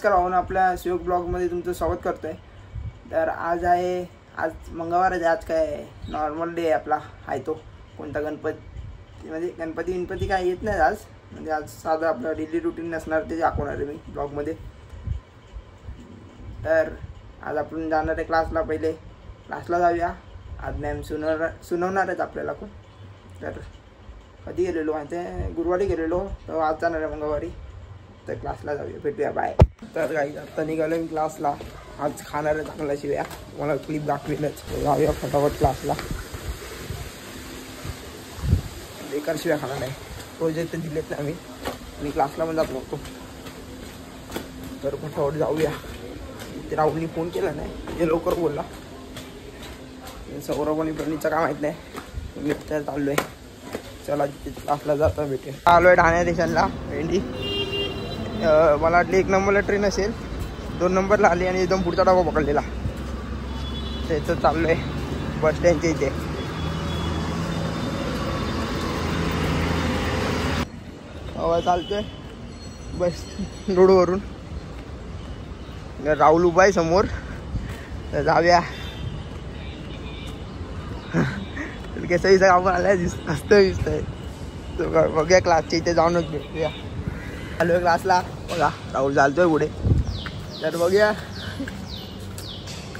नमस्कार भावना, आपल्या शिवक ब्लॉगमध्ये तुमचं स्वागत करतो आहे. तर आज मंगळवार आहे. आज काय नॉर्मल डे आहे आपला. आहे तो कोणता गणपती म्हणजे गणपती काय येत नाही आज. म्हणजे आज साधं आपलं डेली रुटीन नसणार ते दाखवणार आहे मी ब्लॉगमध्ये. तर आज आपण जाणार आहे क्लासला. पहिले क्लासला जाऊया. आज मॅम सुनवणार आहेत आपल्याला खूप. तर कधी गेलेलो माहिती आहे, गुरुवारी गेलेलो, तर आज जाणार आहे मंगळवारी. तर क्लासला जाऊया, भेटूया, बाय. तर काही आत्ता निघालो मी क्लासला. आज खाणार आहे चांगला शिव्या, मला क्लिप दाखवेलच. जाऊया फटाफट क्लासला. बेकार शिव्या खाणार आहे. प्रोजेक्ट दिलेत ना आम्ही, आणि क्लासला पण जात नव्हतो. तर फटाफट जाऊया. ते राहुलनी फोन केला नाही, ते लवकर बोलला. सौरभ आणि प्रणीतचं काय माहीत नाही. मी तर चाललो आहे. चला क्लासला जाता भेटेल. आलो आहे ठाणे स्टेशनला. भेंडी मला वाटली 1 नंबरला ट्रेन असेल, 2 नंबरला आली आणि एकदम पुढचा डबा पकडलेला. त्याचं चाललो आहे बस स्टँडच्या इथे. चालतोय बस रोडवरून. राहुल उभा आहे समोर. तर जाऊया. कसं आपण आलाय दिसतंय. बघूया क्लासच्या इथे जाऊनच भेटूया. आलो क्लासला. बघा राहुल चालतोय पुढे. तर बघूया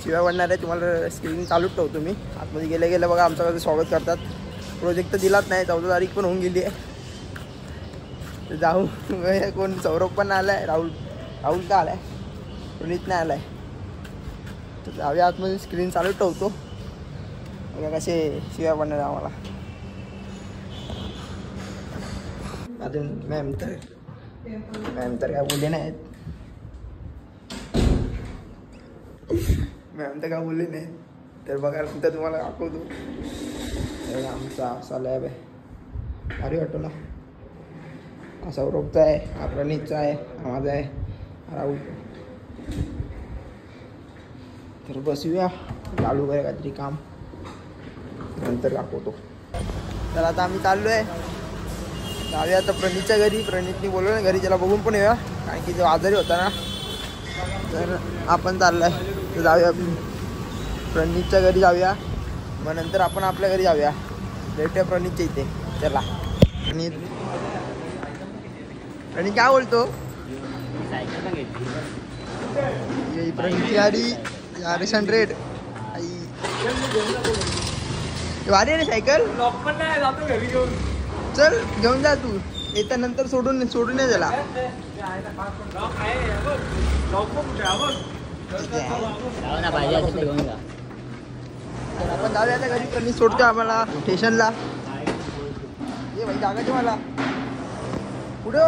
शिवाय वाढणार आहे. तुम्हाला स्क्रीन चालूच ठेवतो मी. आतमध्ये गेलं बघा आमचं कसं स्वागत करतात. प्रोजेक्ट तर दिलाच नाही, 14 तारीख पण होऊन गेली आहे. तर जाऊ. कोण सौरभ पण आला आहे, राहुल का आला आहे, प्रणीत नाही आला आहे. तर जाऊया आतमध्ये. स्क्रीन चालूच ठेवतो. बघा कसे शिवाय वाढणार आहे आम्हाला. अजून मॅम तर काय बोलले नाहीत. तर बघा नंतर तुम्हाला दाखवतो. आमचा असा लॅब आहे. भारी वाटतो ना. हा सौरभचा आहे, हा प्रणीतचा आहे, हा माझा आहे, राहुल. तर बसूया, चालू करूया काहीतरी काम, नंतर दाखवतो. तर आता आम्ही चाललो आहे. जाऊया आता प्रणीतच्या घरी. प्रणीतनी बोलवलं ना घरी, त्याला बघून पण येऊया, कारण की तो आजारी होता ना. तर आपण चाललो आहे. तर जाऊया प्रणीतच्या घरी जाऊया. मग नंतर आपण आपल्या घरी जाऊया. भेटूया प्रणीतच्या इथे. चला. प्रणीत काय बोलतो? प्रणीतची गाडी RS100. भारी आहे ना सायकल. चल घेऊन जा तू. येत्या नंतर सोडून ये त्याला. आपण जाऊया आता घरी. प्रणीत सोडतो आम्हाला स्टेशनला. ये भाई जागायचे मला. पुढे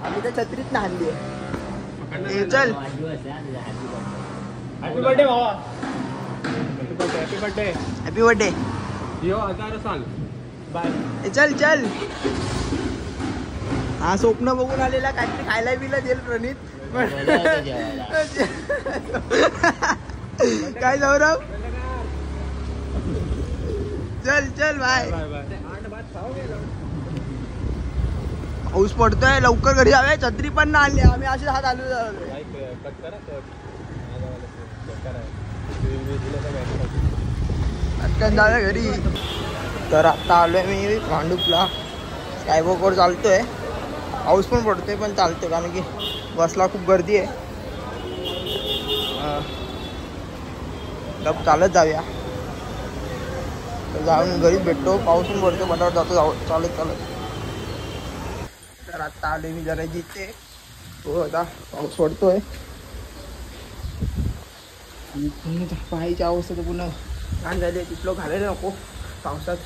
आम्ही तर छत्रीत ना हल्ली आहे. चल. हॅपी बर्थडे भावा. Happy birthday. बाय. चल. हा स्वप्न बघून आलेला, काहीतरी खायला बिला देईल प्रणीत. काय सौरभ. चल बाय. पाऊस पडतोय, लवकर घरी जाऊया. छत्री पण ना आणली आम्ही, असे हात आलो. जाऊया घरी. तर आता आलोय मी भांडूपला. स्कायवॉकवर चालतोय. पाऊस पण पडतोय पण चालतोय, कारण की बसला खूप गर्दी आहे. चालत जाऊया. तर जाऊन घरीच भेटतो. पाऊस पण पडतो, फटाफट जातो चालत. तर आता आलोय मी जरा जिथे. हो आता पाऊस पडतोय. पाहायची अवस्था तर पुन्हा छान झाली. तिथलं घालायला नको पावसात.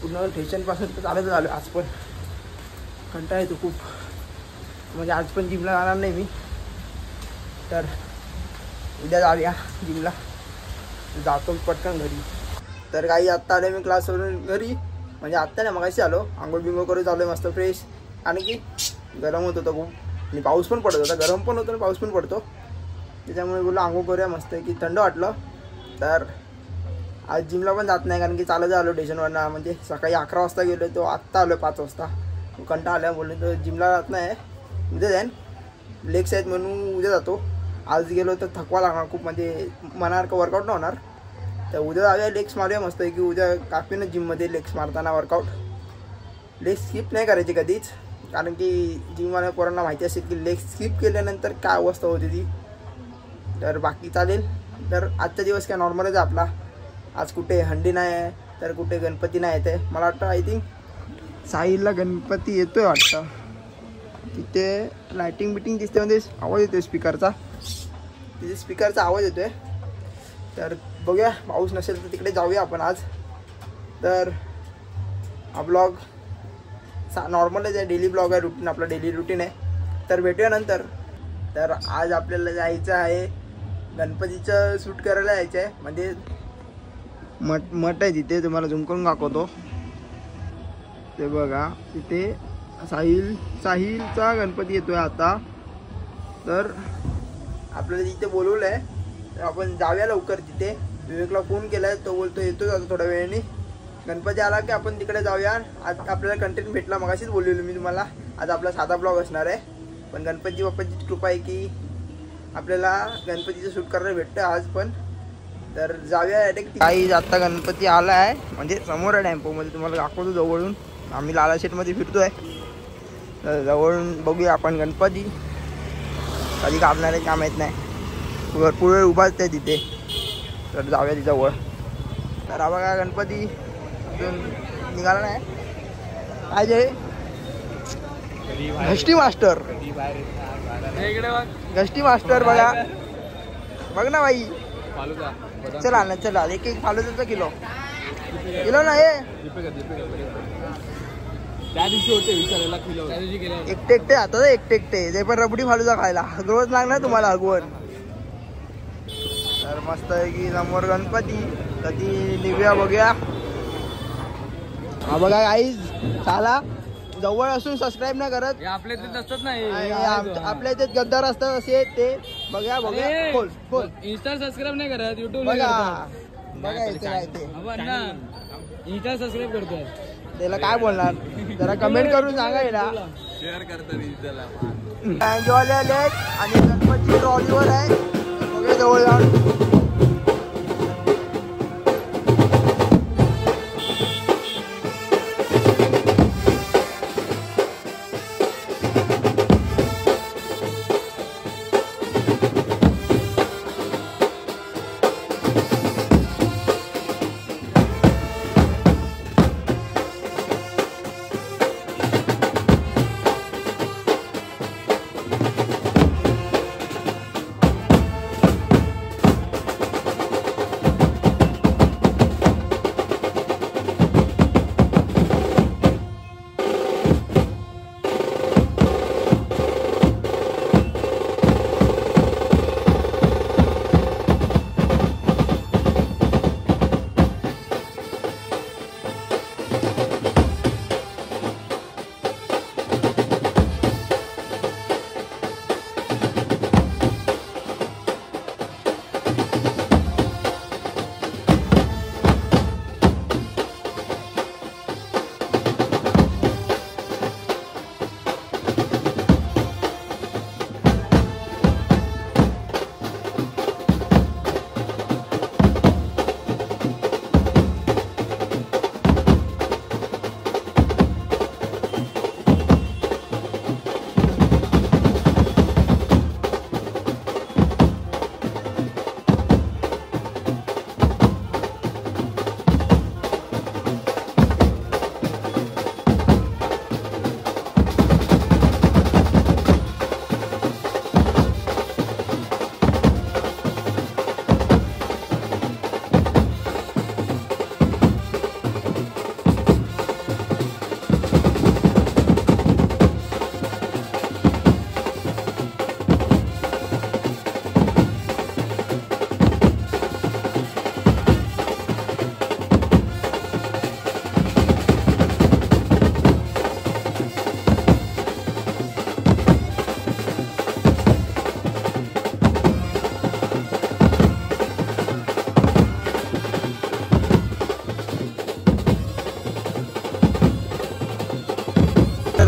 पूर्ण स्टेशनपासून तर चालत आलो. आज पण कंटाळा येतो खूप. म्हणजे आज पण जिमला जाणार नाही मी. तर उद्या जाऊया जिमला. जातो पटकन घरी. तर काही आत्ता आलो मी क्लासवरून घरी. म्हणजे आत्ता नाही, मगाशी आलो. आंघोळ बिंघोळ करून चालू आहे मस्त फ्रेश. आणि की गरम होत होतं खूप, आणि पाऊस पण पडत होता. गरम पण होतं आणि पाऊस पण पडतो, त्याच्यामुळे बोललो आंघोळ करूया मस्त की थंड वाटलं. तर आज जिमला पण जात नाही, कारण की चालत आलो स्टेशनवरनं. म्हणजे सकाळी 11 वाजता गेलो, तो आत्ता आलो 5 वाजता. कंटाळा आल्या बोलले तर जिमला जात नाही, उद्या जाईन. लेग्स आहेत म्हणून उद्या जातो. आज गेलो तर थकवा लागणार खूप, म्हणजे मनावर का वर्कआउट नाही होणार. तर उद्या जाऊया, लेग्स मारूया मस्त की उद्या कापीनं जिममध्ये लेग्स मारताना वर्कआउट. लेग्स स्किप नाही करायची कधीच, कारण की जिमवाल्या पोरांना माहिती असेल की लेग्स स्किप केल्यानंतर काय अवस्था होती ती. तर बाकी चालेल. तर आजचा दिवस काय नॉर्मलच आहे आपला. आज कुठे हंडी नाही आहे, तर कुठे गणपती नाही येते. मला वाटतं आय थिंक साहिलला गणपती येतोय वाटतं. तिथे लायटिंग बिटिंग दिसते, म्हणजे आवाज येतोय स्पीकरचा, तिथे स्पीकरचा आवाज येतोय. तर बघूया, पाऊस नसेल तर तिकडे जाऊया आपण आज. तर हा ब्लॉग नॉर्मलच आहे, डेली ब्लॉग आहे, रुटीन आपला डेली रुटीन आहे. तर भेटूया नंतर. तर आज आपल्याला जायचं आहे गणपतीचं शूट करायला जायचं आहे. म्हणजे मठ आहे तिथे, तुम्हाला झूम करून दाखवतो. ते बघा तिथे साहिलचा गणपती येतोय आता. तर आपल्याला तिथे बोलवलं आहे, तर आपण जाऊया लवकर तिथे. विवेकला फोन केला आहे, तो बोलतो येतो आता थोड्या वेळाने. गणपती आला की आपण तिकडे जाऊया. आज आपल्याला कंटेंट भेटला, मगाशीच बोललेलो मी तुम्हाला. आज आपला साधा ब्लॉग असणार आहे, पण गणपती बाप्पाची कृपा आहे की आपल्याला गणपतीचं शूट करायला भेटतं आज पण. तर जाऊया डायरेक्ट. काही आता गणपती आला आहे, म्हणजे समोर आहे टेम्पोमध्ये, तुम्हाला दाखवतो जवळून. आम्ही लाला शेटमध्ये फिरतोय, तर जवळून बघूया आपण गणपती. कधी कापणार आहे काय माहीत नाही, भरपूर वेळ उभाच आहे तिथे. तर जाऊया तिच्यावर. तर हा बघा गणपती अजून निघाला नाही. काय जे घष्टी मास्टर, घष्टी मास्टर बघा, बघ ना बाई. चला ना, चला एक एक फालुदाचा किलो ना हे. त्या दिवशी होते विचारायला किलो, एकटे आता एकटे ते पण रबडी फालुदा खायला रोज लागणार तुम्हाला अगवण. तर मस्त आहे की समोर गणपती. कधी निघूया बघूया. हा बघा गाईज, चला जवळ असून सबस्क्राईब नाही करत. आपल्या इथे नसतात नाही, आपल्या इथे गद्दार असतात असे ते. बघा खोल इंस्टा सबस्क्राईब नाही करत, युट्यूब बघा इंस्टा सबस्क्राईब करतोय. त्याला काय बोलणार, जरा कमेंट करून सांगा ना. शेअर करतात. आणि गणपती ट्रॉलीवर आहे, बघा जवळ जाऊन.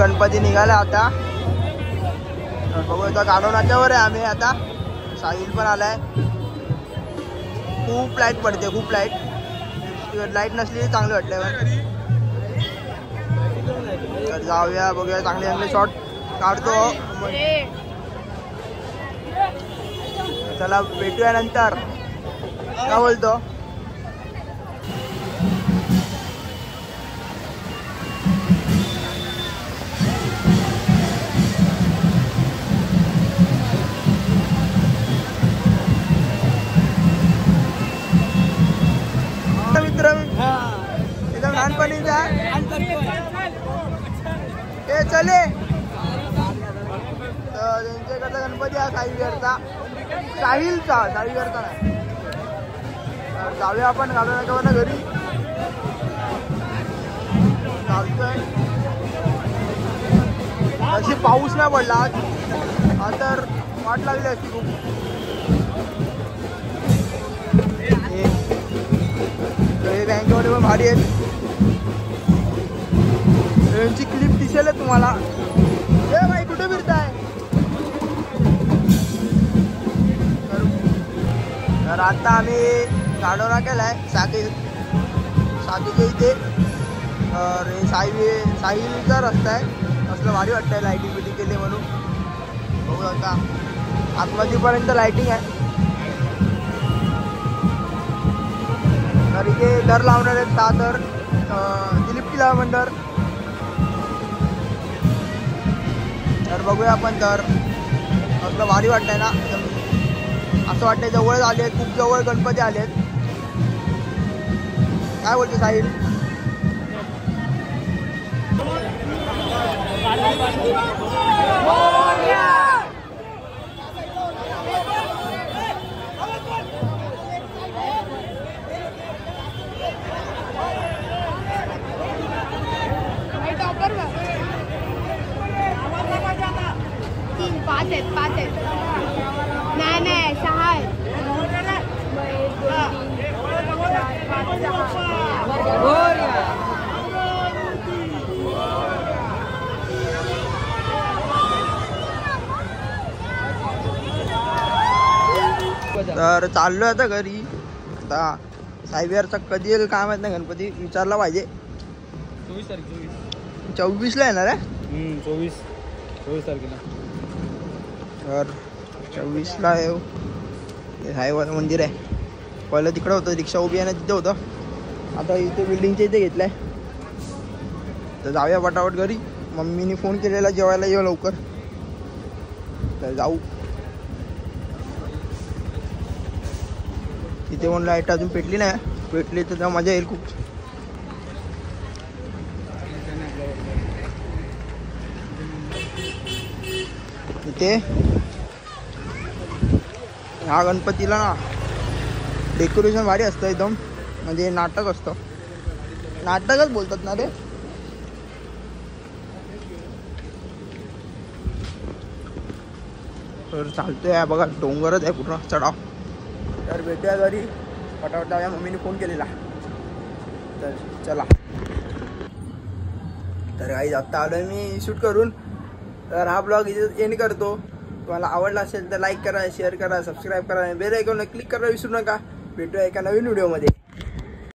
गणपती निघाला आता. तर बघू आता गाडवण्याच्या वर आहे आम्ही आता. साहिल पण आलाय. खूप लाईट पडते, खूप लाईट. लाईट नसली चांगली वाटतंय. तर जाऊया बघूया, चांगले चांगले शॉट काढतो. चला भेटूया नंतर. काय बोलतो? मित्र एकदम लहानपणीचा हे चले. त्यांच्याकडचा गणपती हा साईविहारचा, साईविहारचा नाही. जाऊया आपण गाडवण्याच्या घरी. चालतोय. अशी पाऊस नाही पडला आज तर वाट लागली असती खूप. हे बँकेमध्ये पण भारी आहेत. यांची क्लिप दिसेल तुम्हाला. हे बाई कुठे फिरताय? तर आता आम्ही गाडवणा केलाय साकीच्या इथे. तर हे साहिलचा रस्ता आहे. असलं भारी वाटतंय लाईटिंग बिटिंग केली म्हणून. बघू आता आतमध्येपर्यंत लाईटिंग आहे. तर इथे दर लावणार आहेत 6 दर. दिलीप किल्ला मंडळ. तर बघूया आपण. तर असलं भारी वाटतंय ना. असं वाटतंय जवळच आले आहेत, खूप जवळ गणपती आले आहेत. काय बोलते साहिल? पाच आहेत. नाही 6 आहेत. तर चाललोय आता घरी. आता साईविहारचा कधी येईल काय माहित नाही. गणपती विचारला पाहिजे. 24 तारीख 24ला येणार आहे. 24 तारखेला. तर 24ला येऊ. हे साईबाबा मंदिर आहे. पहिलं तिकडं होतं, रिक्षा उभी आहे ना तिथे होतं. आता इथे बिल्डिंगच्या इथे घेतलंय. तर जाऊया पटापट घरी. मम्मीने फोन केलेला जेवायला येऊ लवकर. तर जाऊ. तिथे पण लाईट अजून पेटली नाही. पेटली तर मजा येईल खूप. इथे ह्या गणपतीला ना डेकोरेशन भारी असतं एकदम. म्हणजे नाटक असतं. नाटकच बोलतात ना रे. तर चालतोय बघा. डोंगरच आहे पूर्ण चढाव. तर भेटूया घरी. पटापट जाऊया. मम्मीने फोन केलेला. तर चला. तर काही आत्ता आलोय मी शूट करून. तर हा ब्लॉग इथे एंड करतो. तुम्हाला आवडला असेल तर लाईक करा, शेअर करा, सबस्क्राईब करा, बेल आयकॉनला क्लिक करायला विसरू नका. भेटूया एका नवीन व्हिडिओमध्ये.